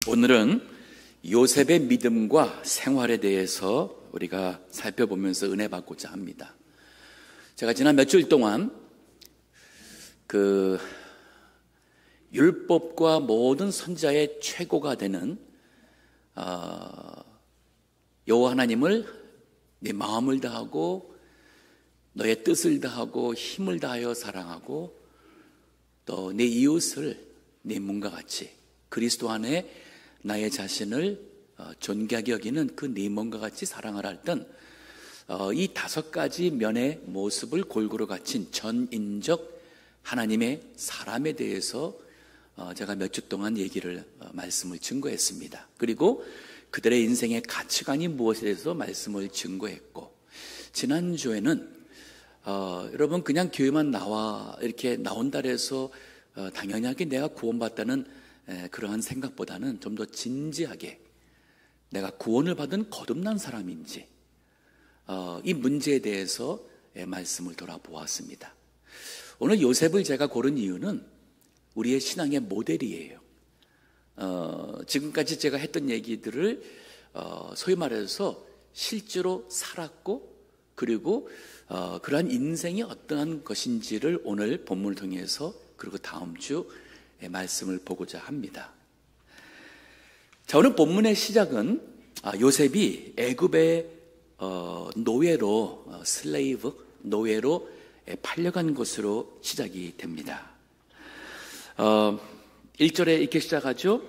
오늘은 요셉의 믿음과 생활에 대해서 우리가 살펴보면서 은혜 받고자 합니다. 제가 지난 몇 주일 동안 율법과 모든 선지자의 최고가 되는 여호와 하나님을 네 마음을 다하고 너의 뜻을 다하고 힘을 다하여 사랑하고 또 내 이웃을 네 몸과 같이 그리스도 안에 나의 자신을 존귀하게 여기는 그 네 몸과 같이 사랑하라 했던 이 5가지 면의 모습을 골고루 갖춘 전인적 하나님의 사람에 대해서 제가 몇 주 동안 말씀을 증거했습니다. 그리고 그들의 인생의 가치관이 무엇에 대해서 말씀을 증거했고, 지난주에는 여러분 그냥 교회만 이렇게 나온다 해서 당연하게 내가 구원받다는 그러한 생각보다는 좀 더 진지하게 내가 구원을 받은 거듭난 사람인지 이 문제에 대해서 말씀을 돌아보았습니다. 오늘 요셉을 제가 고른 이유는 우리의 신앙의 모델이에요. 지금까지 제가 했던 얘기들을 소위 말해서 실제로 살았고, 그리고 그러한 인생이 어떠한 것인지를 오늘 본문을 통해서, 그리고 다음 주 말씀을 보고자 합니다. 자, 오늘 본문의 시작은 요셉이 애굽의 노예로 노예로 팔려간 것으로 시작이 됩니다. 1절에 이렇게 시작하죠.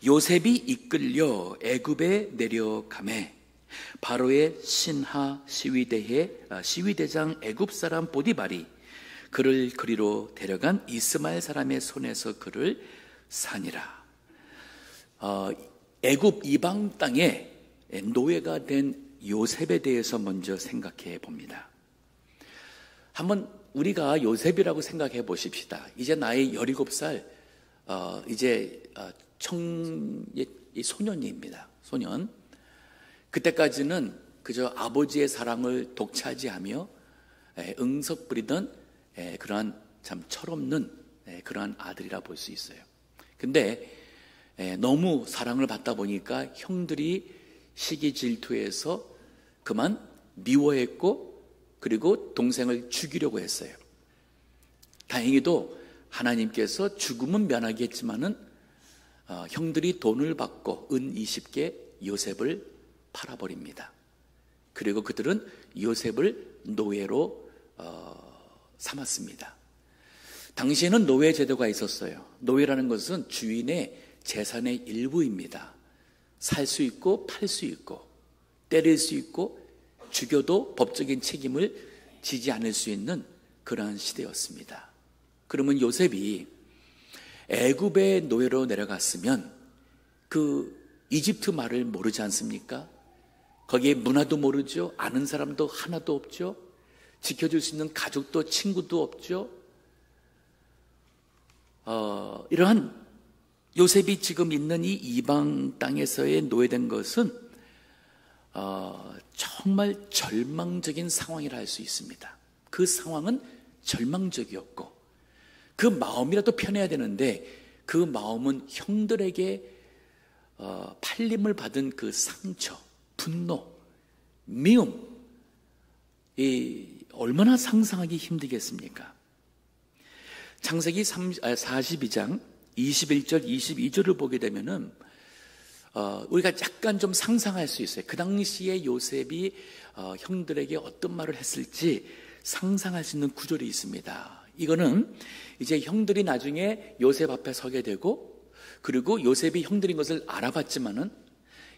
요셉이 이끌려 애굽에 내려가매 바로의 신하 시위대장 애굽 사람 보디발이 그를 그리로 데려간 이스마엘 사람의 손에서 그를 산이라. 애굽 이방 땅에 노예가 된 요셉에 대해서 먼저 생각해 봅니다. 한번 우리가 요셉이라고 생각해 보십시다. 이제 나이 17살 이제 소년입니다. 소년. 그때까지는 그저 아버지의 사랑을 독차지하며 응석 부리던 그러한 참 철없는 그러한 아들이라 볼 수 있어요. 근데 너무 사랑을 받다 보니까 형들이 시기 질투해서 그만 미워했고, 그리고 동생을 죽이려고 했어요. 다행히도 하나님께서 죽음은 면하게 했지만은 형들이 돈을 받고 은 20개 요셉을 팔아버립니다. 그리고 그들은 요셉을 노예로 삼았습니다. 당시에는 노예 제도가 있었어요. 노예라는 것은 주인의 재산의 일부입니다. 살 수 있고 팔 수 있고 때릴 수 있고 죽여도 법적인 책임을 지지 않을 수 있는 그러한 시대였습니다. 그러면 요셉이 애굽의 노예로 내려갔으면 그 이집트 말을 모르지 않습니까? 거기에 문화도 모르죠. 아는 사람도 하나도 없죠. 지켜줄 수 있는 가족도 친구도 없죠. 이러한 요셉이 지금 있는 이 이방 땅에서의 노예된 것은 정말 절망적인 상황이라 할 수 있습니다. 그 상황은 절망적이었고, 그 마음이라도 편해야 되는데 그 마음은 형들에게 팔림을 받은 그 상처, 분노, 미움, 얼마나 상상하기 힘들겠습니까? 창세기 42장 21절 22절을 보게 되면은 우리가 약간 좀 상상할 수 있어요. 그 당시에 요셉이 형들에게 어떤 말을 했을지 상상할 수 있는 구절이 있습니다. 이거는 이제 형들이 나중에 요셉 앞에 서게 되고, 그리고 요셉이 형들인 것을 알아봤지만은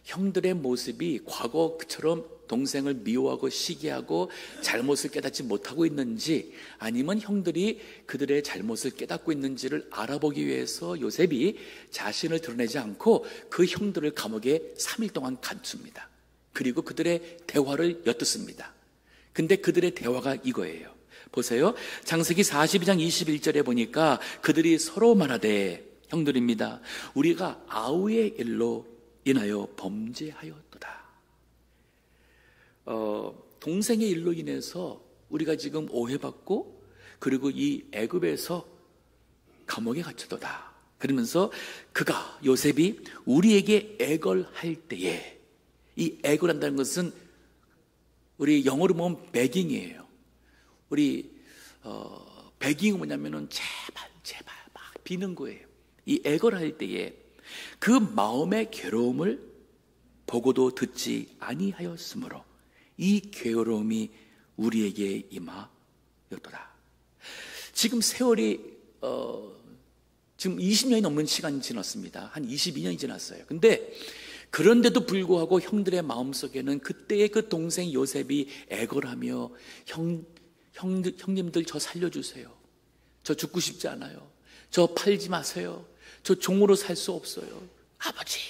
형들의 모습이 과거처럼 동생을 미워하고 시기하고 잘못을 깨닫지 못하고 있는지, 아니면 형들이 그들의 잘못을 깨닫고 있는지를 알아보기 위해서 요셉이 자신을 드러내지 않고 그 형들을 감옥에 3일 동안 감춥니다. 그리고 그들의 대화를 엿듣습니다. 근데 그들의 대화가 이거예요. 보세요. 창세기 42장 21절에 보니까 그들이 서로 말하되, 형들입니다, 우리가 아우의 일로 인하여 범죄하였도다. 동생의 일로 인해서 우리가 지금 오해받고, 그리고 이 애굽에서 감옥에 갇혀도다. 그러면서 그가, 요셉이 우리에게 애걸할 때에, 이 애걸한다는 것은 우리 영어로 보면 begging이에요. 우리 begging은 뭐냐면은 제발 막 비는 거예요. 이 애걸할 때에 그 마음의 괴로움을 보고도 듣지 아니하였으므로 이 괴로움이 우리에게 임하였더라. 지금 세월이 지금 20년이 넘는 시간이 지났습니다. 한 22년이 지났어요. 근데 그런데도 불구하고 형들의 마음속에는 그때의 그 동생 요셉이 애걸하며 형님들 저 살려주세요. 저 죽고 싶지 않아요. 저 팔지 마세요. 저 종으로 살 수 없어요. 아버지,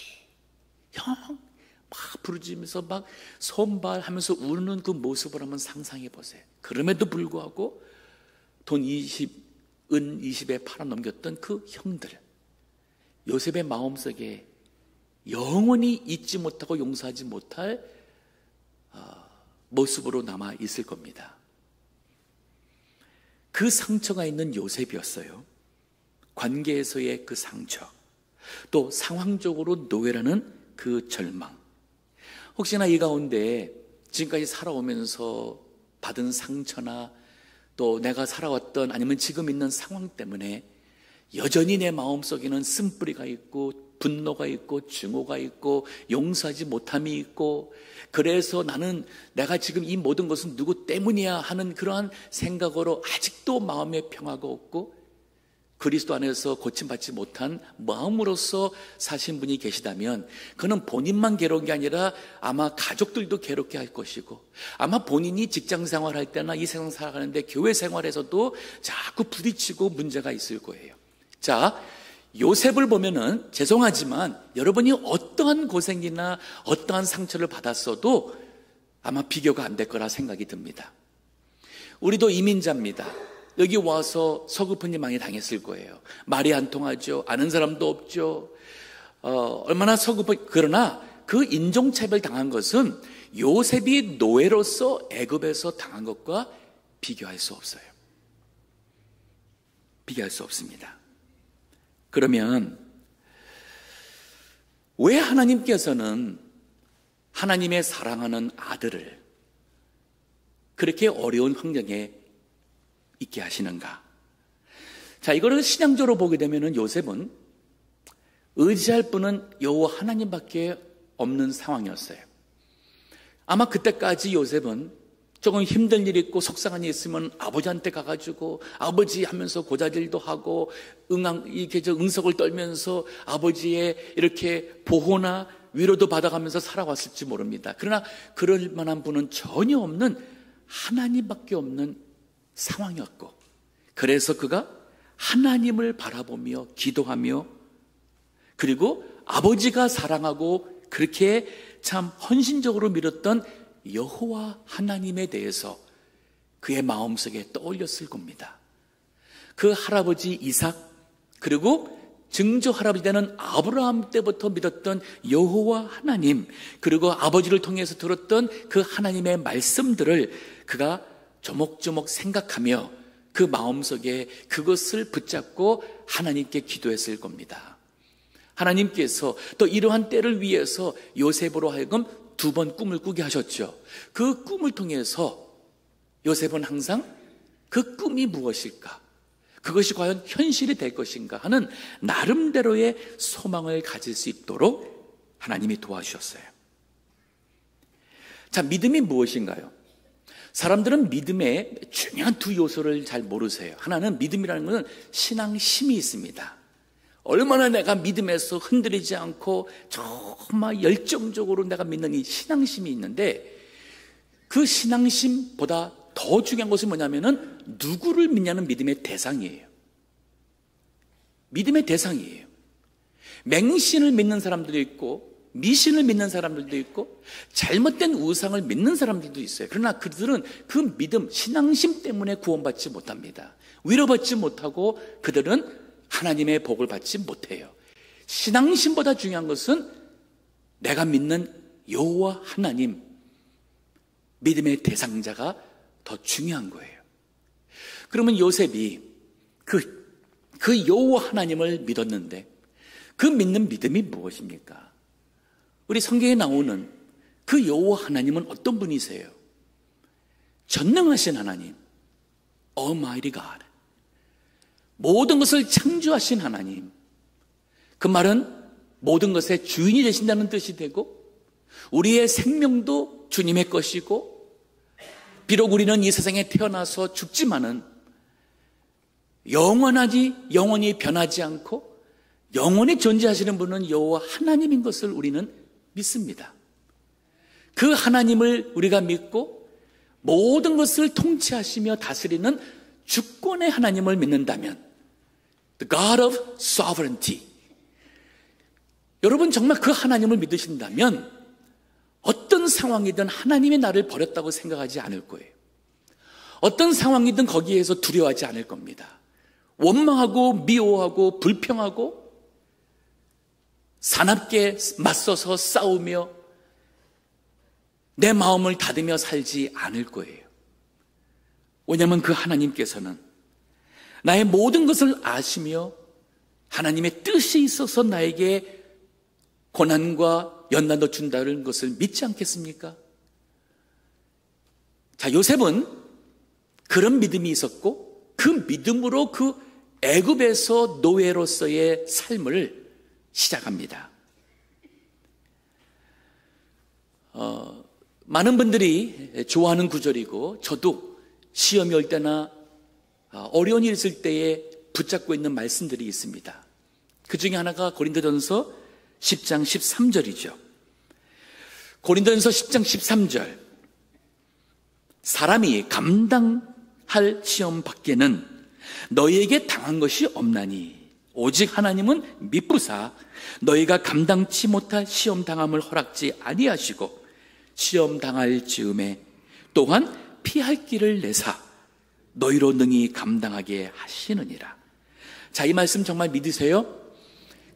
형, 막 부르짖으면서 막 손발하면서 우는 그 모습을 한번 상상해 보세요. 그럼에도 불구하고 은 20에 팔아넘겼던 그 형들, 요셉의 마음속에 영원히 잊지 못하고 용서하지 못할 모습으로 남아 있을 겁니다. 그 상처가 있는 요셉이었어요. 관계에서의 그 상처, 또 상황적으로 노예라는 그 절망. 혹시나 이 가운데 지금까지 살아오면서 받은 상처나 또 내가 살아왔던 아니면 지금 있는 상황 때문에 여전히 내 마음속에는 쓴뿌리가 있고 분노가 있고 증오가 있고 용서하지 못함이 있고, 그래서 나는 내가 지금 이 모든 것은 누구 때문이야 하는 그러한 생각으로 아직도 마음의 평화가 없고 그리스도 안에서 고침받지 못한 마음으로서 사신 분이 계시다면 그는 본인만 괴로운 게 아니라 아마 가족들도 괴롭게 할 것이고, 아마 본인이 직장 생활할 때나 이 세상 살아가는데 교회 생활에서도 자꾸 부딪히고 문제가 있을 거예요. 자, 요셉을 보면은 죄송하지만 여러분이 어떠한 고생이나 어떠한 상처를 받았어도 아마 비교가 안 될 거라 생각이 듭니다. 우리도 이민자입니다. 여기 와서 서글픈 일 많이 당했을 거예요. 말이 안 통하죠. 아는 사람도 없죠. 얼마나 서글픈. 그러나 그 인종차별 당한 것은 요셉이 노예로서 애굽에서 당한 것과 비교할 수 없어요. 비교할 수 없습니다. 그러면 왜 하나님께서는 하나님의 사랑하는 아들을 그렇게 어려운 환경에 있게 하시는가? 자, 이거를 신앙적으로 보게 되면 요셉은 의지할 분은 여호와 하나님밖에 없는 상황이었어요. 아마 그때까지 요셉은 조금 힘든 일이 있고 속상한 일이 있으면 아버지한테 가가지고 아버지 하면서 고자질도 하고 이렇게 응석을 떨면서 아버지의 이렇게 보호나 위로도 받아가면서 살아왔을지 모릅니다. 그러나 그럴 만한 분은 전혀 없는 하나님밖에 없는 상황이었고, 그래서 그가 하나님을 바라보며 기도하며, 그리고 아버지가 사랑하고 그렇게 참 헌신적으로 믿었던 여호와 하나님에 대해서 그의 마음속에 떠올렸을 겁니다. 그 할아버지 이삭, 그리고 증조 할아버지 되는 아브라함 때부터 믿었던 여호와 하나님, 그리고 아버지를 통해서 들었던 그 하나님의 말씀들을 그가 조목조목 생각하며 그 마음속에 그것을 붙잡고 하나님께 기도했을 겁니다. 하나님께서 또 이러한 때를 위해서 요셉으로 하여금 2번 꿈을 꾸게 하셨죠. 그 꿈을 통해서 요셉은 항상 그 꿈이 무엇일까, 그것이 과연 현실이 될 것인가 하는 나름대로의 소망을 가질 수 있도록 하나님이 도와주셨어요. 자, 믿음이 무엇인가요? 사람들은 믿음의 중요한 2 요소를 잘 모르세요. 하나는 믿음이라는 것은 신앙심이 있습니다. 얼마나 내가 믿음에서 흔들리지 않고 정말 열정적으로 내가 믿는 이 신앙심이 있는데, 그 신앙심보다 더 중요한 것은 뭐냐면은 누구를 믿냐는 믿음의 대상이에요. 믿음의 대상이에요. 맹신을 믿는 사람들도 있고 미신을 믿는 사람들도 있고 잘못된 우상을 믿는 사람들도 있어요. 그러나 그들은 그 믿음, 신앙심 때문에 구원받지 못합니다. 위로받지 못하고 그들은 하나님의 복을 받지 못해요. 신앙심보다 중요한 것은 내가 믿는 여호와 하나님, 믿음의 대상자가 더 중요한 거예요. 그러면 요셉이 그 그 여호와 하나님을 믿었는데 그 믿는 믿음이 무엇입니까? 우리 성경에 나오는 그 여호와 하나님은 어떤 분이세요? 전능하신 하나님, Almighty God, 모든 것을 창조하신 하나님. 그 말은 모든 것의 주인이 되신다는 뜻이 되고, 우리의 생명도 주님의 것이고, 비록 우리는 이 세상에 태어나서 죽지만은 영원히 변하지 않고 영원히 존재하시는 분은 여호와 하나님인 것을 우리는 믿습니다. 그 하나님을 우리가 믿고 모든 것을 통치하시며 다스리는 주권의 하나님을 믿는다면, The God of Sovereignty, 여러분 정말 그 하나님을 믿으신다면 어떤 상황이든 하나님이 나를 버렸다고 생각하지 않을 거예요. 어떤 상황이든 거기에서 두려워하지 않을 겁니다. 원망하고 미워하고 불평하고 사납게 맞서서 싸우며 내 마음을 닫으며 살지 않을 거예요. 왜냐하면 그 하나님께서는 나의 모든 것을 아시며 하나님의 뜻이 있어서 나에게 고난과 연단도 준다는 것을 믿지 않겠습니까? 자, 요셉은 그런 믿음이 있었고 그 믿음으로 그 애굽에서 노예로서의 삶을 시작합니다. 많은 분들이 좋아하는 구절이고 저도 시험이 올 때나 어려운 일이 있을 때에 붙잡고 있는 말씀들이 있습니다. 그 중에 하나가 고린도전서 10장 13절이죠. 고린도전서 10장 13절, 사람이 감당할 시험 밖에는 너희에게 당한 것이 없나니 오직 하나님은 미쁘사 너희가 감당치 못할 시험 당함을 허락지 아니하시고 시험 당할 즈음에 또한 피할 길을 내사 너희로 능히 감당하게 하시느니라. 자, 이 말씀 정말 믿으세요?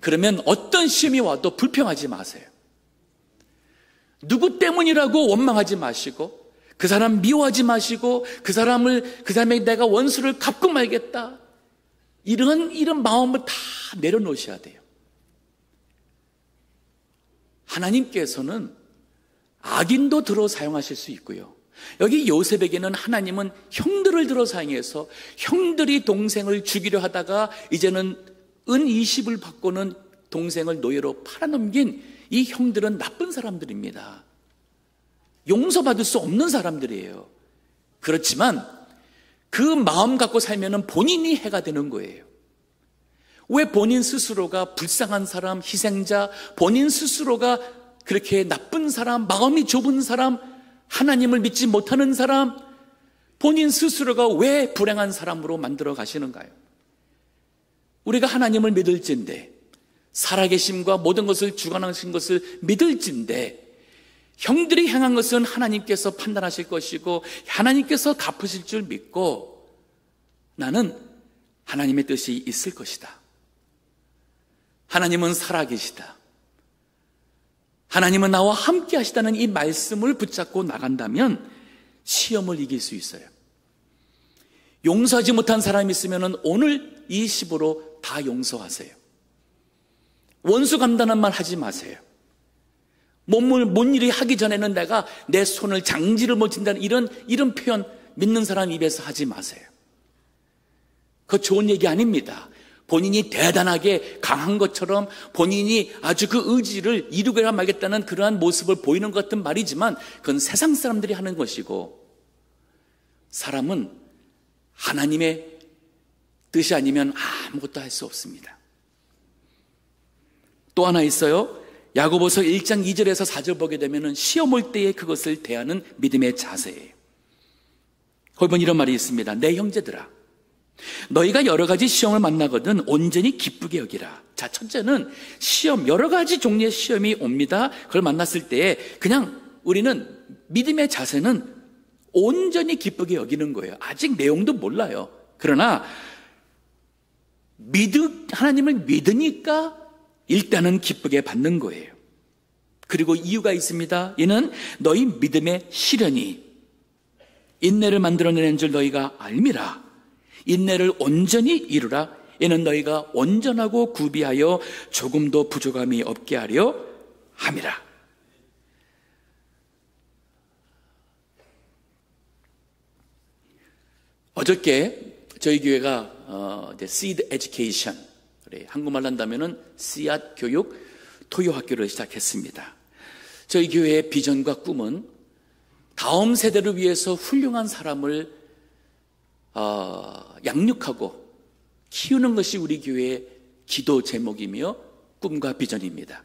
그러면 어떤 시험이 와도 불평하지 마세요. 누구 때문이라고 원망하지 마시고 그 사람 미워하지 마시고 그 사람에게 내가 원수를 갚고 말겠다, 이런 마음을 다 내려놓으셔야 돼요. 하나님께서는 악인도 들어 사용하실 수 있고요, 여기 요셉에게는 하나님은 형들을 들어 사용해서 형들이 동생을 죽이려 하다가 이제는 은 20을 받고는 동생을 노예로 팔아넘긴 이 형들은 나쁜 사람들입니다. 용서받을 수 없는 사람들이에요. 그렇지만 그 마음 갖고 살면은 본인이 해가 되는 거예요. 왜 본인 스스로가 불쌍한 사람, 희생자, 본인 스스로가 그렇게 나쁜 사람, 마음이 좁은 사람, 하나님을 믿지 못하는 사람, 본인 스스로가 왜 불행한 사람으로 만들어 가시는가요? 우리가 하나님을 믿을진데, 살아계심과 모든 것을 주관하신 것을 믿을진데, 형들이 행한 것은 하나님께서 판단하실 것이고 하나님께서 갚으실 줄 믿고 나는 하나님의 뜻이 있을 것이다, 하나님은 살아계시다, 하나님은 나와 함께 하시다는 이 말씀을 붙잡고 나간다면 시험을 이길 수 있어요. 용서하지 못한 사람이 있으면 오늘 이 시보로 다 용서하세요. 원수 간다는 말 하지 마세요. 뭔 일이 하기 전에는 내가 내 손을 장지를 못 친다는 이런 표현 믿는 사람 입에서 하지 마세요. 그거 좋은 얘기 아닙니다. 본인이 대단하게 강한 것처럼 본인이 아주 그 의지를 이루게라 말겠다는 그러한 모습을 보이는 것 같은 말이지만 그건 세상 사람들이 하는 것이고, 사람은 하나님의 뜻이 아니면 아무것도 할 수 없습니다. 또 하나 있어요. 야고보서 1장 2절에서 4절 보게 되면 시험 올 때에 그것을 대하는 믿음의 자세예요. 거기 보면 이런 말이 있습니다. 내 형제들아, 너희가 여러 가지 시험을 만나거든 온전히 기쁘게 여기라. 자, 첫째는 시험, 여러 가지 종류의 시험이 옵니다. 그걸 만났을 때에 그냥 우리는 믿음의 자세는 온전히 기쁘게 여기는 거예요. 아직 내용도 몰라요. 그러나 하나님을 믿으니까 일단은 기쁘게 받는 거예요. 그리고 이유가 있습니다. 이는 너희 믿음의 시련이 인내를 만들어내는 줄 너희가 알미라. 인내를 온전히 이루라. 이는 너희가 온전하고 구비하여 조금도 부족함이 없게 하려 함이라. 어저께 저희 교회가 Seed Education, 한국말로 한다면은 씨앗 교육 토요 학교를 시작했습니다. 저희 교회의 비전과 꿈은 다음 세대를 위해서 훌륭한 사람을 양육하고 키우는 것이 우리 교회의 기도 제목이며 꿈과 비전입니다.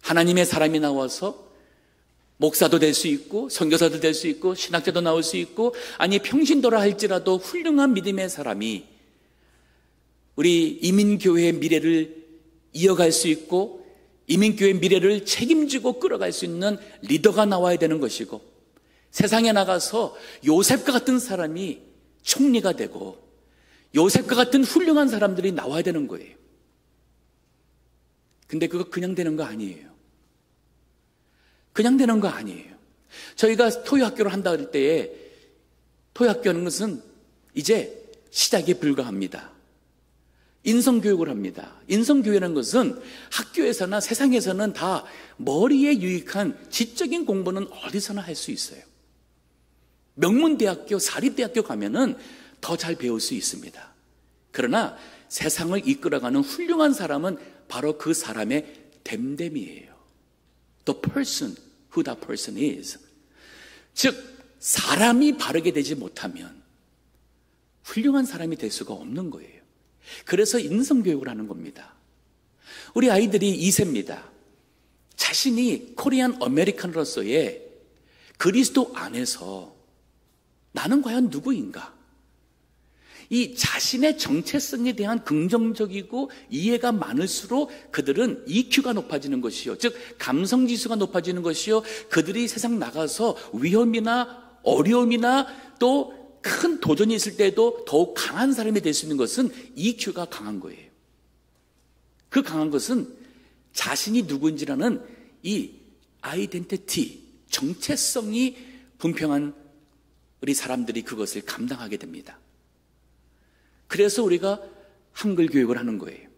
하나님의 사람이 나와서 목사도 될 수 있고 선교사도 될 수 있고 신학자도 나올 수 있고 아니 평신도라 할지라도 훌륭한 믿음의 사람이 우리 이민교회의 미래를 이어갈 수 있고 이민교회의 미래를 책임지고 끌어갈 수 있는 리더가 나와야 되는 것이고 세상에 나가서 요셉과 같은 사람이 총리가 되고 요셉과 같은 훌륭한 사람들이 나와야 되는 거예요. 근데 그거 그냥 되는 거 아니에요. 그냥 되는 거 아니에요. 저희가 토요학교를 한다 할 때에 토요학교는 것은 이제 시작에 불과합니다. 인성교육을 합니다. 인성교육이라는 것은 학교에서나 세상에서는 다 머리에 유익한 지적인 공부는 어디서나 할 수 있어요. 명문대학교, 사립대학교 가면은 더 잘 배울 수 있습니다. 그러나 세상을 이끌어가는 훌륭한 사람은 바로 그 사람의 됨됨이에요. The person who that person is. 즉 사람이 바르게 되지 못하면 훌륭한 사람이 될 수가 없는 거예요. 그래서 인성교육을 하는 겁니다. 우리 아이들이 2세입니다. 자신이 코리안 아메리칸으로서의 그리스도 안에서 나는 과연 누구인가? 이 자신의 정체성에 대한 긍정적이고 이해가 많을수록 그들은 EQ가 높아지는 것이요, 즉 감성지수가 높아지는 것이요, 그들이 세상 나가서 위험이나 어려움이나 또 큰 도전이 있을 때도 더욱 강한 사람이 될 수 있는 것은 EQ가 강한 거예요. 그 강한 것은 자신이 누구인지라는 이 아이덴티티, 정체성이 분명한 우리 사람들이 그것을 감당하게 됩니다. 그래서 우리가 한글 교육을 하는 거예요.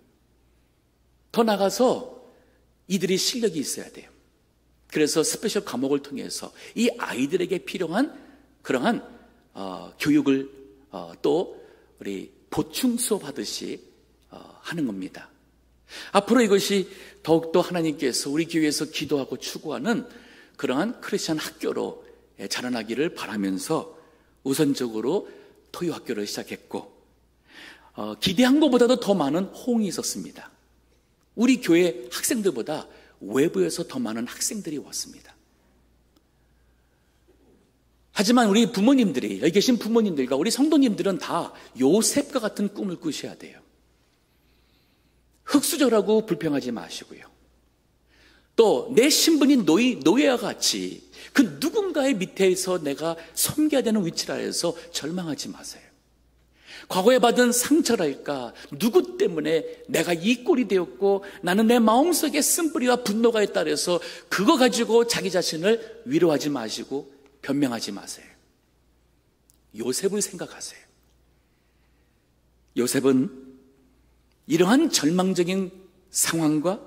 더 나가서 이들이 실력이 있어야 돼요. 그래서 스페셜 과목을 통해서 이 아이들에게 필요한 그러한 교육을 또 우리 보충 수업하듯이 하는 겁니다. 앞으로 이것이 더욱더 하나님께서 우리 교회에서 기도하고 추구하는 그러한 크리스천 학교로 자라나기를 바라면서 우선적으로 토요학교를 시작했고 기대한 것보다도 더 많은 호응이 있었습니다. 우리 교회 학생들보다 외부에서 더 많은 학생들이 왔습니다. 하지만 우리 부모님들이, 여기 계신 부모님들과 우리 성도님들은 다 요셉과 같은 꿈을 꾸셔야 돼요. 흙수저라고 불평하지 마시고요. 또 내 신분이 노예와 같이 그 누군가의 밑에서 내가 섬겨야 되는 위치라 해서 절망하지 마세요. 과거에 받은 상처랄까, 누구 때문에 내가 이 꼴이 되었고 나는 내 마음속에 쓴뿌리와 분노가 있다 해서 그거 가지고 자기 자신을 위로하지 마시고 변명하지 마세요. 요셉을 생각하세요. 요셉은 이러한 절망적인 상황과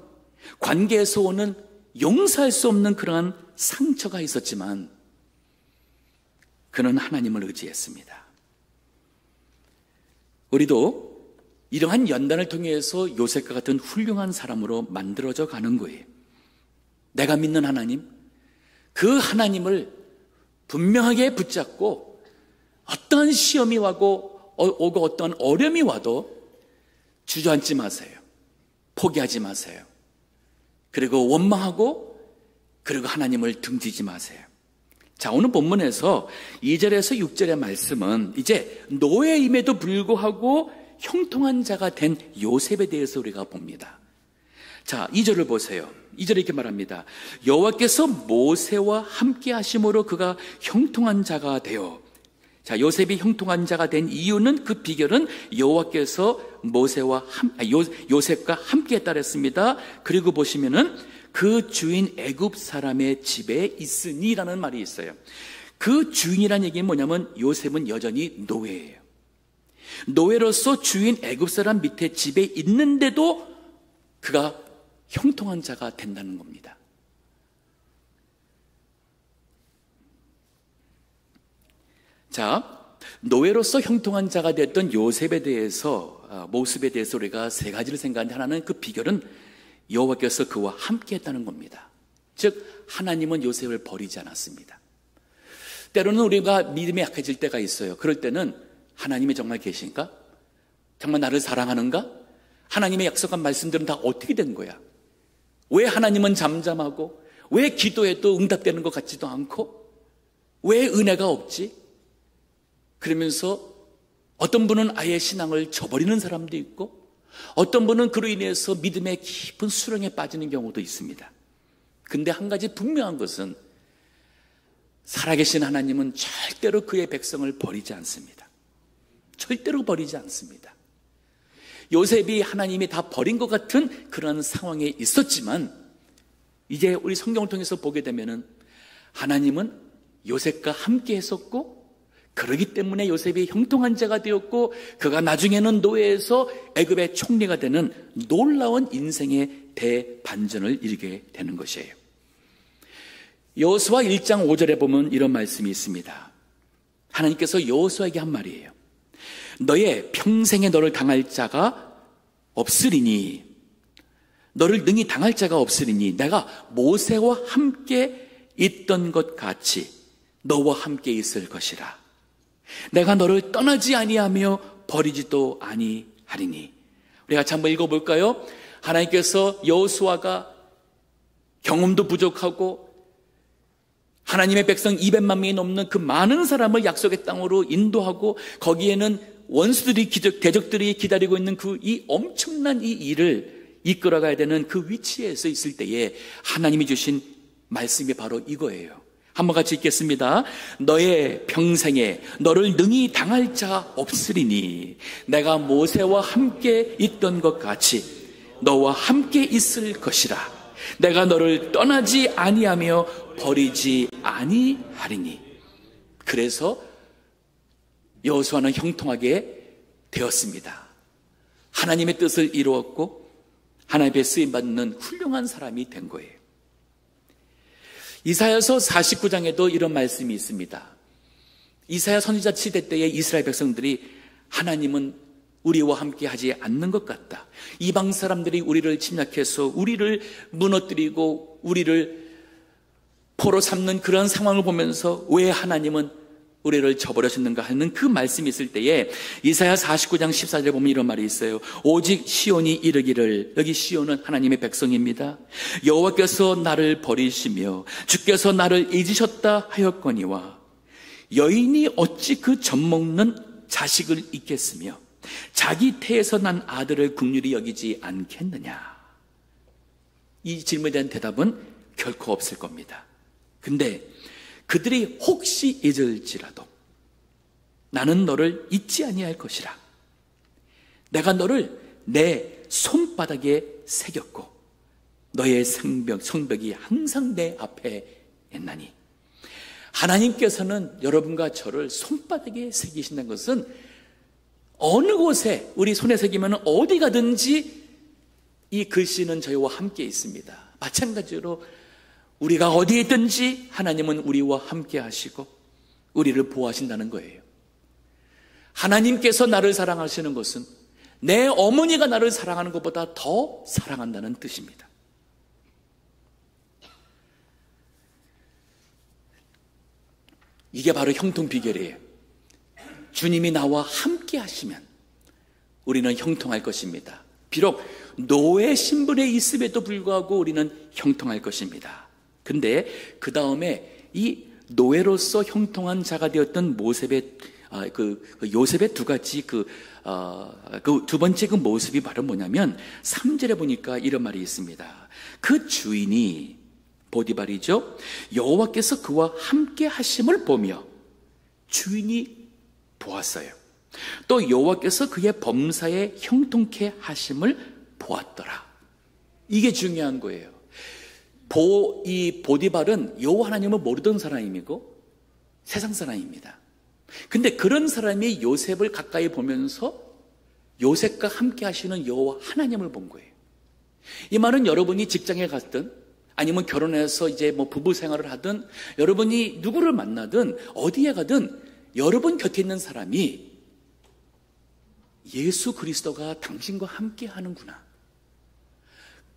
관계에서 오는 용서할 수 없는 그러한 상처가 있었지만 그는 하나님을 의지했습니다. 우리도 이러한 연단을 통해서 요셉과 같은 훌륭한 사람으로 만들어져 가는 거예요. 내가 믿는 하나님, 그 하나님을 분명하게 붙잡고 어떠한 시험이 오고 어떠한 어려움이 와도 주저앉지 마세요. 포기하지 마세요. 그리고 원망하고 그리고 하나님을 등지지 마세요. 자, 오늘 본문에서 2절에서 6절의 말씀은 이제 노예임에도 불구하고 형통한 자가 된 요셉에 대해서 우리가 봅니다. 자, 2절을 보세요. 2절에 이렇게 말합니다. 여호와께서 모세와 함께 하심으로 그가 형통한 자가 되어. 자, 요셉이 형통한 자가 된 이유는, 그 비결은 여호와께서 요셉과 함께 했다 그랬습니다. 그리고 보시면은 그 주인 애굽 사람의 집에 있으니라는 말이 있어요. 그 주인이라는 얘기는 뭐냐면 요셉은 여전히 노예예요. 노예로서 주인 애굽 사람 밑에 집에 있는데도 그가 형통한 자가 된다는 겁니다. 자, 노예로서 형통한 자가 됐던 요셉에 대해서, 모습에 대해서 우리가 세 가지를 생각하는데, 하나는 그 비결은 여호와께서 그와 함께 했다는 겁니다. 즉 하나님은 요셉을 버리지 않았습니다. 때로는 우리가 믿음이 약해질 때가 있어요. 그럴 때는 하나님이 정말 계신가? 정말 나를 사랑하는가? 하나님의 약속한 말씀들은 다 어떻게 된 거야? 왜 하나님은 잠잠하고, 왜 기도해도 응답되는 것 같지도 않고, 왜 은혜가 없지? 그러면서 어떤 분은 아예 신앙을 저버리는 사람도 있고, 어떤 분은 그로 인해서 믿음의 깊은 수렁에 빠지는 경우도 있습니다. 근데 한 가지 분명한 것은, 살아계신 하나님은 절대로 그의 백성을 버리지 않습니다. 절대로 버리지 않습니다. 요셉이 하나님이 다 버린 것 같은 그런 상황에 있었지만, 이제 우리 성경을 통해서 보게 되면은 하나님은 요셉과 함께 했었고, 그러기 때문에 요셉이 형통한 자가 되었고, 그가 나중에는 노예에서 애굽의 총리가 되는 놀라운 인생의 대반전을 이루게 되는 것이에요. 여호수아 1장 5절에 보면 이런 말씀이 있습니다. 하나님께서 여호수아에게 한 말이에요. 너의 평생에 너를 당할 자가 없으리니, 너를 능히 당할 자가 없으리니 내가 모세와 함께 있던 것 같이 너와 함께 있을 것이라. 내가 너를 떠나지 아니하며 버리지도 아니하리니. 우리가 같이 한번 읽어볼까요? 하나님께서 여호수아가 경험도 부족하고 하나님의 백성 200만 명이 넘는 그 많은 사람을 약속의 땅으로 인도하고, 거기에는 원수들이, 대적들이 기다리고 있는 그 이 엄청난 이 일을 이끌어가야 되는 그 위치에서 있을 때에 하나님이 주신 말씀이 바로 이거예요. 한번 같이 읽겠습니다. 너의 평생에 너를 능히 당할 자 없으리니 내가 모세와 함께 있던 것 같이 너와 함께 있을 것이라. 내가 너를 떠나지 아니하며 버리지 아니하리니. 그래서 여호수아는 형통하게 되었습니다. 하나님의 뜻을 이루었고 하나님의 쓰임받는 훌륭한 사람이 된 거예요. 이사야서 49장에도 이런 말씀이 있습니다. 이사야 선지자 시대 때의 이스라엘 백성들이 하나님은 우리와 함께 하지 않는 것 같다. 이방 사람들이 우리를 침략해서 우리를 무너뜨리고 우리를 포로 삼는 그런 상황을 보면서 왜 하나님은 우리를 저버리셨는가 하는 그 말씀이 있을 때에 이사야 49장 14절에 보면 이런 말이 있어요. 오직 시온이 이르기를, 여기 시온은 하나님의 백성입니다. 여호와께서 나를 버리시며 주께서 나를 잊으셨다 하였거니와 여인이 어찌 그 젖먹는 자식을 잊겠으며 자기 태에서 난 아들을 긍휼히 여기지 않겠느냐. 이 질문에 대한 대답은 결코 없을 겁니다. 근데 그들이 혹시 잊을지라도 나는 너를 잊지 아니할 것이라. 내가 너를 내 손바닥에 새겼고 너의 성벽이 항상 내 앞에 있나니. 하나님께서는 여러분과 저를 손바닥에 새기신다는 것은 어느 곳에 우리 손에 새기면 어디 가든지 이 글씨는 저희와 함께 있습니다. 마찬가지로 우리가 어디에 있든지 하나님은 우리와 함께 하시고 우리를 보호하신다는 거예요. 하나님께서 나를 사랑하시는 것은 내 어머니가 나를 사랑하는 것보다 더 사랑한다는 뜻입니다. 이게 바로 형통 비결이에요. 주님이 나와 함께 하시면 우리는 형통할 것입니다. 비록 노예 신분에 있음에도 불구하고 우리는 형통할 것입니다. 근데 그 다음에 이 노예로서 형통한 자가 되었던 요셉의 두 가지 그 두 번째 그 모습이 바로 뭐냐면 3절에 보니까 이런 말이 있습니다. 그 주인이 보디발이죠. 여호와께서 그와 함께 하심을 보며 주인이 보았어요. 또 여호와께서 그의 범사에 형통케 하심을 보았더라. 이게 중요한 거예요. 이 보디발은 여호와 하나님을 모르던 사람이고 세상 사람입니다. 근데 그런 사람이 요셉을 가까이 보면서 요셉과 함께 하시는 여호와 하나님을 본 거예요. 이 말은 여러분이 직장에 갔든 아니면 결혼해서 이제 뭐 부부 생활을 하든 여러분이 누구를 만나든 어디에 가든 여러분 곁에 있는 사람이 예수 그리스도가 당신과 함께 하는구나.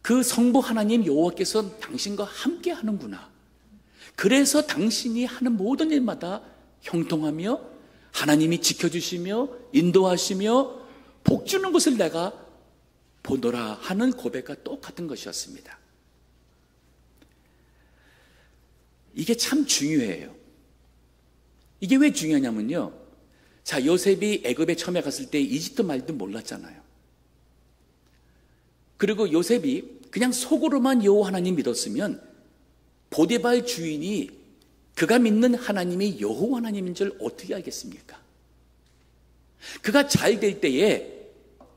그 성부 하나님 여호와께서 당신과 함께 하는구나. 그래서 당신이 하는 모든 일마다 형통하며 하나님이 지켜주시며 인도하시며 복 주는 것을 내가 보노라 하는 고백과 똑같은 것이었습니다. 이게 참 중요해요. 이게 왜 중요하냐면요. 자, 요셉이 애굽에 처음에 갔을 때 이집트 말도 몰랐잖아요. 그리고 요셉이 그냥 속으로만 여호와 하나님 믿었으면 보디발 주인이 그가 믿는 하나님이 여호와 하나님인 줄 어떻게 알겠습니까? 그가 잘 될 때에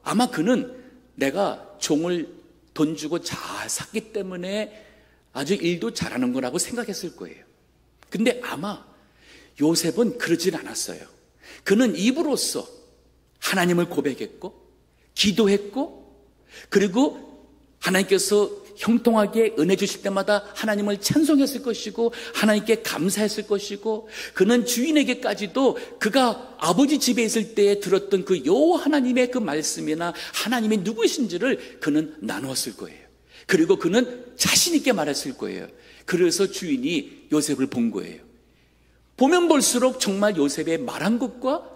아마 그는 내가 종을 돈 주고 잘 샀기 때문에 아주 일도 잘하는 거라고 생각했을 거예요. 근데 아마 요셉은 그러진 않았어요. 그는 입으로써 하나님을 고백했고 기도했고 그리고 하나님께서 형통하게 은혜 주실 때마다 하나님을 찬송했을 것이고 하나님께 감사했을 것이고 그는 주인에게까지도 그가 아버지 집에 있을 때 들었던 그 여호와 하나님의 그 말씀이나 하나님이 누구이신지를 그는 나누었을 거예요. 그리고 그는 자신 있게 말했을 거예요. 그래서 주인이 요셉을 본 거예요. 보면 볼수록 정말 요셉의 말한 것과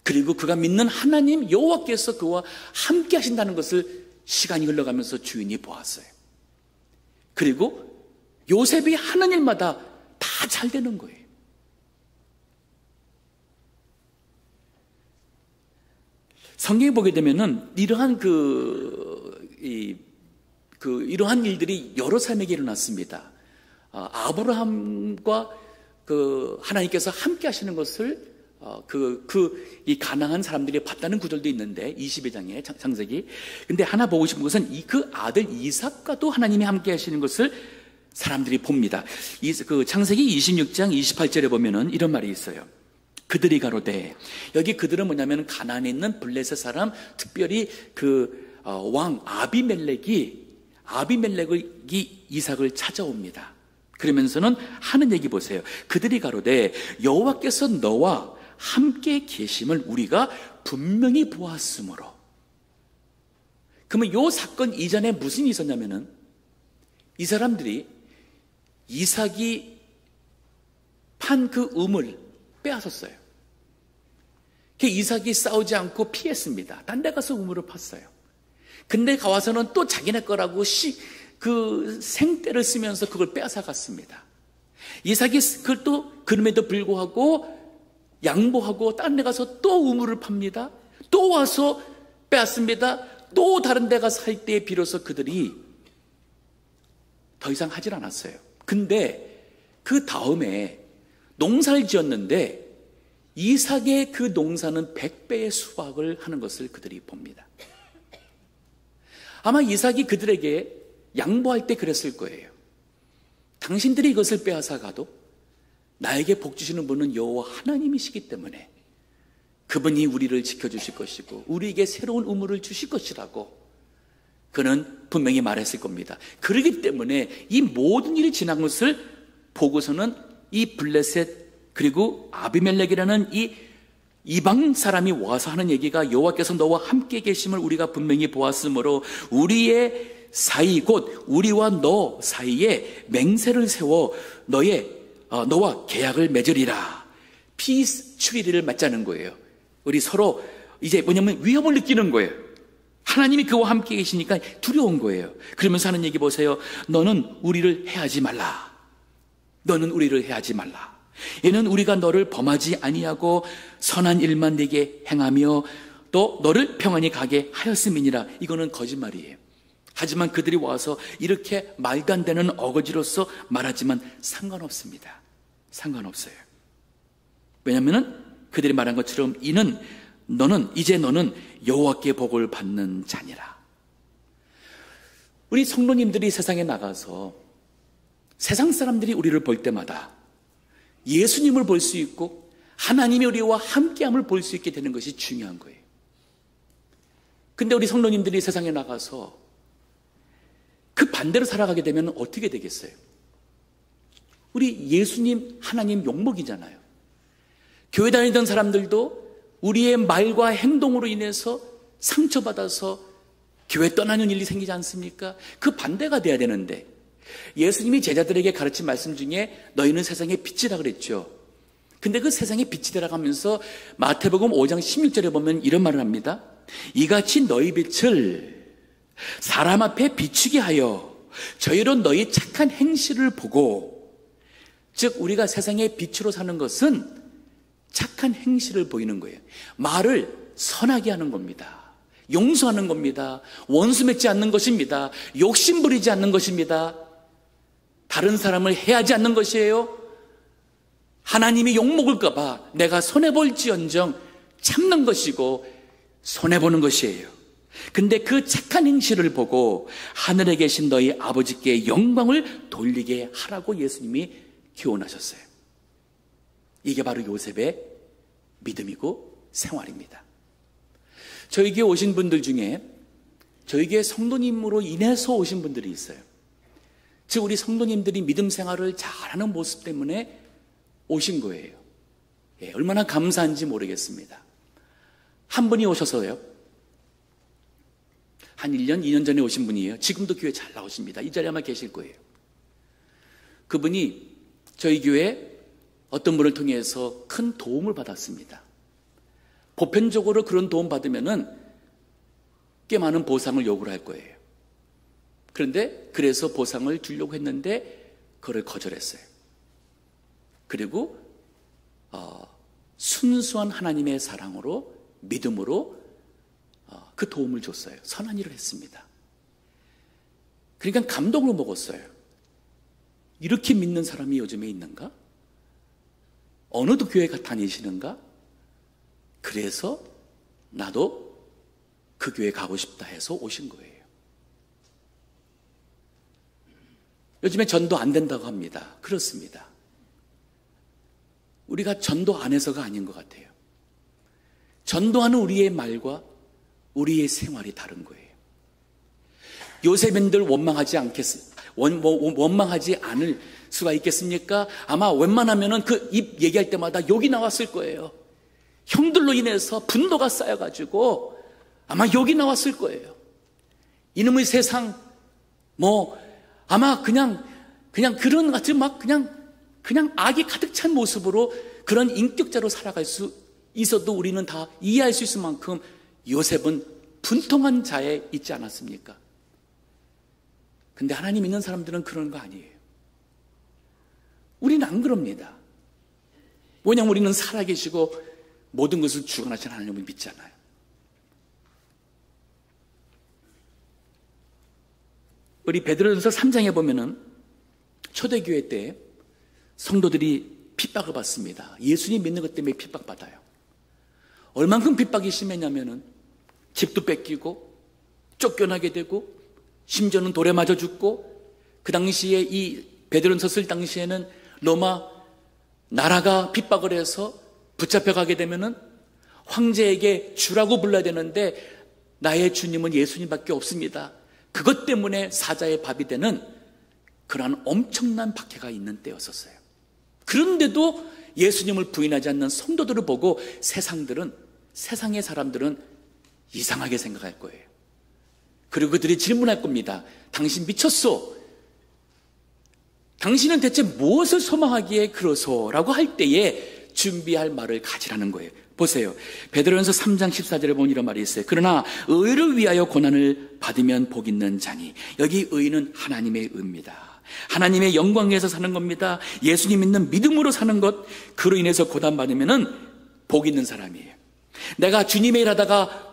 그리고 그가 믿는 하나님 여호와께서 그와 함께 하신다는 것을 시간이 흘러가면서 주인이 보았어요. 그리고 요셉이 하는 일마다 다 잘 되는 거예요. 성경에 보게 되면은 이러한 이러한 일들이 여러 사람에게 일어났습니다. 아브라함과 하나님께서 함께 하시는 것을 이 가나안 사람들이 봤다는 구절도 있는데 22장에 창세기. 근데 하나 보고 싶은 것은 그 아들 이삭과도 하나님이 함께 하시는 것을 사람들이 봅니다. 그 창세기 26장 28절에 보면은 이런 말이 있어요. 그들이 가로되, 여기 그들은 뭐냐면 가나안에 있는 블레셋 사람, 특별히 왕 아비멜렉이 이삭을 찾아옵니다. 그러면서는 하는 얘기 보세요. 그들이 가로되 여호와께서 너와 함께 계심을 우리가 분명히 보았으므로. 그러면 이 사건 이전에 무슨 일이 있었냐면은 이 사람들이 이삭이 판 그 우물 빼앗았어요. 이삭이 싸우지 않고 피했습니다. 딴 데 가서 우물을 팠어요. 근데 가와서는 또 자기네 거라고 생떼를 쓰면서 그걸 빼앗아 갔습니다. 이삭이 그걸 또 그럼에도 불구하고 양보하고 다른 데 가서 또 우물을 팝니다. 또 와서 빼앗습니다. 또 다른 데 가서 할 때 비로소 그들이 더 이상 하질 않았어요. 근데 그 다음에 농사를 지었는데 이삭의 그 농사는 100배의 수확을 하는 것을 그들이 봅니다. 아마 이삭이 그들에게 양보할 때 그랬을 거예요. 당신들이 이것을 빼앗아 가도 나에게 복 주시는 분은 여호와 하나님이시기 때문에 그분이 우리를 지켜주실 것이고 우리에게 새로운 우물을 주실 것이라고 그는 분명히 말했을 겁니다. 그렇기 때문에 이 모든 일이 지난 것을 보고서는 이 블레셋 그리고 아비멜렉이라는 이 이방 사람이 와서 하는 얘기가 여호와께서 너와 함께 계심을 우리가 분명히 보았으므로 우리의 사이 곧 우리와 너 사이에 맹세를 세워 너와 계약을 맺으리라. 피스 트리티를 맺자는 거예요. 우리 서로 이제 뭐냐면 위협을 느끼는 거예요. 하나님이 그와 함께 계시니까 두려운 거예요. 그러면서 하는 얘기 보세요. 너는 우리를 해하지 말라. 너는 우리를 해하지 말라. 이는 우리가 너를 범하지 아니하고 선한 일만 네게 행하며 또 너를 평안히 가게 하였음이니라. 이거는 거짓말이에요. 하지만 그들이 와서 이렇게 말도 안 되는 어거지로서 말하지만 상관없습니다. 상관없어요. 왜냐하면 그들이 말한 것처럼 이제 너는 여호와께 복을 받는 자니라. 우리 성도님들이 세상에 나가서 세상 사람들이 우리를 볼 때마다 예수님을 볼 수 있고 하나님이 우리와 함께함을 볼 수 있게 되는 것이 중요한 거예요. 근데 우리 성도님들이 세상에 나가서 그 반대로 살아가게 되면 어떻게 되겠어요? 우리 예수님, 하나님 욕먹이잖아요. 교회 다니던 사람들도 우리의 말과 행동으로 인해서 상처받아서 교회 떠나는 일이 생기지 않습니까? 그 반대가 돼야 되는데, 예수님이 제자들에게 가르친 말씀 중에 너희는 세상의 빛이라 그랬죠. 근데 그 세상의 빛이 되라가면서 마태복음 5장 16절에 보면 이런 말을 합니다. 이같이 너희 빛을 사람 앞에 비추게 하여 저희로 너희 착한 행실을 보고, 즉 우리가 세상의 빛으로 사는 것은 착한 행실을 보이는 거예요. 말을 선하게 하는 겁니다. 용서하는 겁니다. 원수 맺지 않는 것입니다. 욕심 부리지 않는 것입니다. 다른 사람을 해하지 않는 것이에요. 하나님이 욕먹을까 봐 내가 손해볼지언정 참는 것이고 손해보는 것이에요. 근데 그 착한 행실을 보고 하늘에 계신 너희 아버지께 영광을 돌리게 하라고 예수님이 교훈하셨어요. 이게 바로 요셉의 믿음이고 생활입니다. 저희 교회 오신 분들 중에 저희 교회 성도님으로 인해서 오신 분들이 있어요. 즉 우리 성도님들이 믿음 생활을 잘하는 모습 때문에 오신 거예요. 얼마나 감사한지 모르겠습니다. 한 분이 오셔서요, 한 1년, 2년 전에 오신 분이에요. 지금도 교회 잘 나오십니다. 이 자리에 아마 계실 거예요. 그분이 저희 교회 어떤 분을 통해서 큰 도움을 받았습니다. 보편적으로 그런 도움 받으면은 꽤 많은 보상을 요구를 할 거예요. 그런데 그래서 보상을 주려고 했는데 그걸 거절했어요. 그리고 순수한 하나님의 사랑으로, 믿음으로 그 도움을 줬어요. 선한 일을 했습니다. 그러니까 감동을 먹었어요. 이렇게 믿는 사람이 요즘에 있는가? 어느 교회 다니시는가? 그래서 나도 그 교회 가고 싶다 해서 오신 거예요. 요즘에 전도 안 된다고 합니다. 그렇습니다. 우리가 전도 안 해서가 아닌 것 같아요. 전도하는 우리의 말과 우리의 생활이 다른 거예요. 요셉인들 원망하지 않을 수가 있겠습니까? 아마 웬만하면은 그 입 얘기할 때마다 욕이 나왔을 거예요. 형들로 인해서 분노가 쌓여가지고 아마 욕이 나왔을 거예요. 이놈의 세상, 아마 그냥 그런 같은 그냥 악이 가득 찬 모습으로 그런 인격자로 살아갈 수 있어도 우리는 다 이해할 수 있을 만큼 요셉은 분통한 자에 있지 않았습니까? 근데 하나님 믿는 사람들은 그런 거 아니에요. 우리는 안 그럽니다. 왜냐하면 우리는 살아계시고 모든 것을 주관하시는 하나님을 믿잖아요. 우리 베드로전서 3장에 보면은 초대교회 때 성도들이 핍박을 받습니다. 예수님 믿는 것 때문에 핍박받아요. 얼만큼 핍박이 심했냐면은 집도 뺏기고 쫓겨나게 되고 심지어는 돌에 맞아 죽고, 그 당시에 이 베드로전서 쓸 당시에는 로마 나라가 핍박을 해서 붙잡혀가게 되면은 황제에게 주라고 불러야 되는데 나의 주님은 예수님밖에 없습니다. 그것 때문에 사자의 밥이 되는 그러한 엄청난 박해가 있는 때였었어요. 그런데도 예수님을 부인하지 않는 성도들을 보고 세상의 사람들은 이상하게 생각할 거예요. 그리고 그들이 질문할 겁니다. 당신 미쳤소? 당신은 대체 무엇을 소망하기에 그러소? 라고 할 때에 준비할 말을 가지라는 거예요. 보세요. 베드로전서 3장 14절에 보면 이런 말이 있어요. 그러나 의를 위하여 고난을 받으면 복 있는 자니. 여기 의는 하나님의 의입니다. 하나님의 영광 위에서 사는 겁니다. 예수님 믿는 믿음으로 사는 것, 그로 인해서 고난받으면 복 있는 사람이에요. 내가 주님의 일 하다가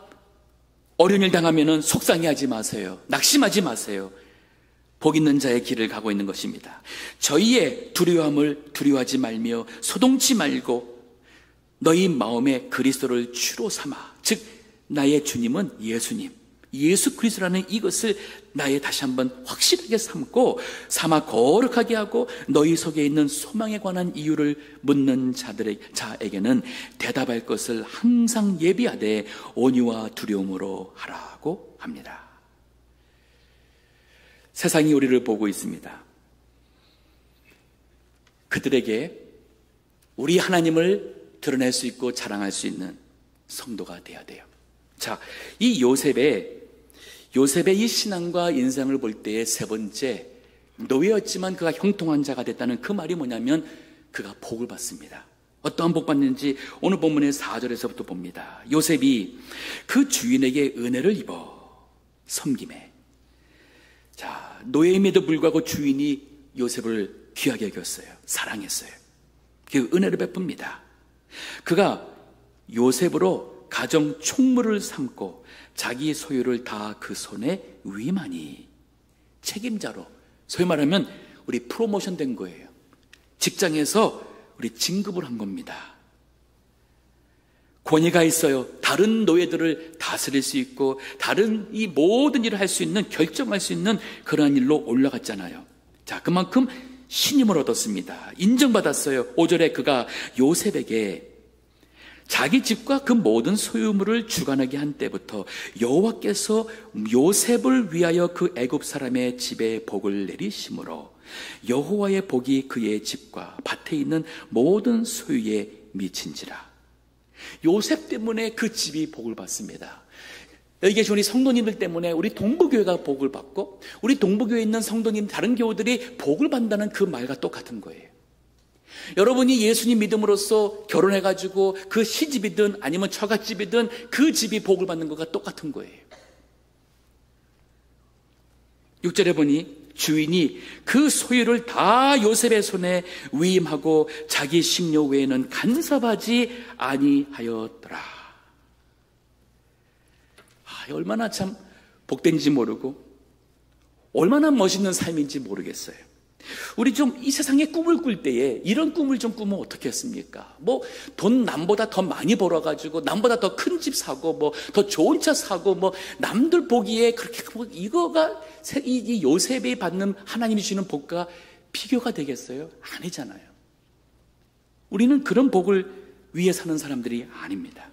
어려운 일 당하면 속상해하지 마세요. 낙심하지 마세요. 복 있는 자의 길을 가고 있는 것입니다. 저희의 두려움을 두려워하지 말며 소동치 말고 너희 마음에 그리스도를 주로 삼아, 즉 나의 주님은 예수님, 예수 그리스도라는 이것을 나의 다시 한번 확실하게 삼아 거룩하게 하고 너희 속에 있는 소망에 관한 이유를 묻는 자에게는 대답할 것을 항상 예비하되 온유와 두려움으로 하라고 합니다. 세상이 우리를 보고 있습니다. 그들에게 우리 하나님을 드러낼 수 있고 자랑할 수 있는 성도가 되어야 돼요. 자, 이 요셉의 이 신앙과 인생을 볼 때의 세 번째, 노예였지만 그가 형통한 자가 됐다는 그 말이 뭐냐면 그가 복을 받습니다. 어떠한 복 받는지 오늘 본문의 4절에서부터 봅니다. 요셉이 그 주인에게 은혜를 입어 섬김에. 자, 노예임에도 불구하고 주인이 요셉을 귀하게 여겼어요. 사랑했어요. 그 은혜를 베풉니다. 그가 요셉으로 가정 총무를 삼고 자기 소유를 다 그 손에 위임하니, 책임자로, 소위 말하면 우리 프로모션 된 거예요. 직장에서 우리 진급을 한 겁니다. 권위가 있어요. 다른 노예들을 다스릴 수 있고 다른 이 모든 일을 할 수 있는, 결정할 수 있는 그러한 일로 올라갔잖아요. 자, 그만큼 신임을 얻었습니다. 인정받았어요. 5절에 그가 요셉에게 자기 집과 그 모든 소유물을 주관하게 한 때부터 여호와께서 요셉을 위하여 그 애굽 사람의 집에 복을 내리심으로 여호와의 복이 그의 집과 밭에 있는 모든 소유에 미친지라. 요셉 때문에 그 집이 복을 받습니다. 여기 계신 우리 성도님들 때문에 우리 동부교회가 복을 받고 우리 동부교회에 있는 성도님 다른 교우들이 복을 받는다는 그 말과 똑같은 거예요. 여러분이 예수님 믿음으로써 결혼해가지고 그 시집이든 아니면 처갓집이든 그 집이 복을 받는 것과 똑같은 거예요. 6절에 보니 주인이 그 소유를 다 요셉의 손에 위임하고 자기 식료 외에는 간섭하지 아니하였더라. 얼마나 참 복된지 모르고 얼마나 멋있는 삶인지 모르겠어요. 우리 좀 이 세상에 꿈을 꿀 때에 이런 꿈을 좀 꾸면 어떻게 했습니까? 뭐 돈 남보다 더 많이 벌어가지고 남보다 더 큰 집 사고 뭐 더 좋은 차 사고 뭐 남들 보기에 그렇게 뭐 이거가 이 요셉이 받는 하나님이 주시는 복과 비교가 되겠어요? 아니잖아요. 우리는 그런 복을 위해 사는 사람들이 아닙니다.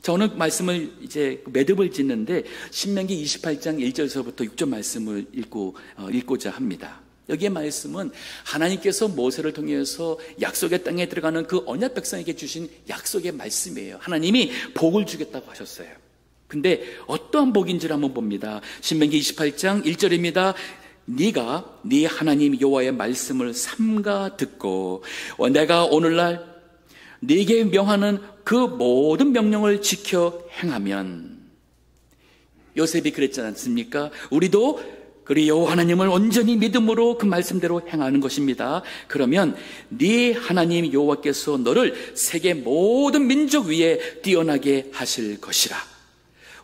자, 오늘 말씀을 이제 매듭을 짓는데 신명기 28장 1절에서부터 6절 말씀을 읽고자 합니다. 여기의 말씀은 하나님께서 모세를 통해서 약속의 땅에 들어가는 그 언약 백성에게 주신 약속의 말씀이에요. 하나님이 복을 주겠다고 하셨어요. 근데 어떠한 복인지를 한번 봅니다. 신명기 28장 1절입니다. 네가 네 하나님 여호와의 말씀을 삼가 듣고 내가 오늘날 네게 명하는 그 모든 명령을 지켜 행하면. 요셉이 그랬지 않습니까? 우리도 그리 여호와 하나님을 온전히 믿음으로 그 말씀대로 행하는 것입니다. 그러면 네 하나님 여호와께서 너를 세계 모든 민족 위에 뛰어나게 하실 것이라.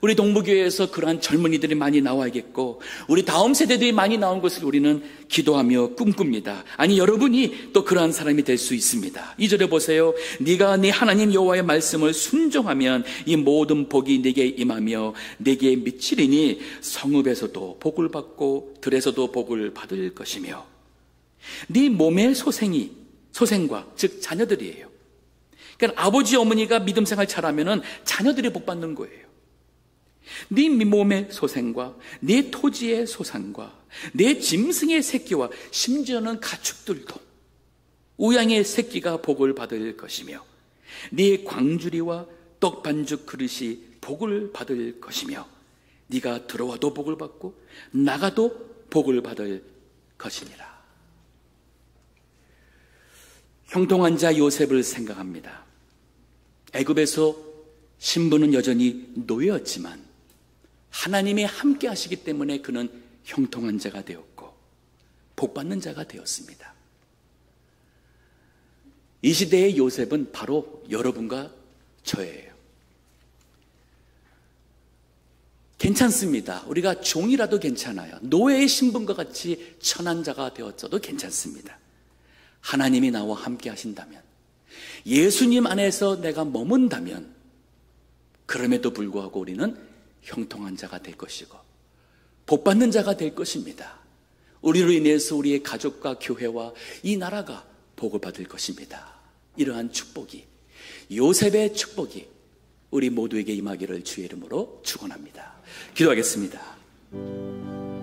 우리 동부교회에서 그러한 젊은이들이 많이 나와야겠고 우리 다음 세대들이 많이 나온 것을 우리는 기도하며 꿈꿉니다. 아니, 여러분이 또 그러한 사람이 될 수 있습니다. 2절에 보세요. 네가 네 하나님 여호와의 말씀을 순종하면 이 모든 복이 네게 임하며 네게 미치리니 성읍에서도 복을 받고 들에서도 복을 받을 것이며. 네 몸의 소생과 즉 자녀들이에요. 그러니까 아버지 어머니가 믿음 생활 잘하면은 자녀들이 복 받는 거예요. 네 몸의 소생과 네 토지의 소산과 네 짐승의 새끼와 심지어는 가축들도 우양의 새끼가 복을 받을 것이며 네 광주리와 떡반죽 그릇이 복을 받을 것이며 네가 들어와도 복을 받고 나가도 복을 받을 것이니라. 형통한 자 요셉을 생각합니다. 애굽에서 신부는 여전히 노예였지만 하나님이 함께 하시기 때문에 그는 형통한 자가 되었고 복받는 자가 되었습니다. 이 시대의 요셉은 바로 여러분과 저예요. 괜찮습니다. 우리가 종이라도 괜찮아요. 노예의 신분과 같이 천한 자가 되었어도 괜찮습니다. 하나님이 나와 함께 하신다면, 예수님 안에서 내가 머문다면, 그럼에도 불구하고 우리는 형통한 자가 될 것이고 복받는 자가 될 것입니다. 우리로 인해서 우리의 가족과 교회와 이 나라가 복을 받을 것입니다. 이러한 축복이, 요셉의 축복이 우리 모두에게 임하기를 주의 이름으로 축원합니다. 기도하겠습니다.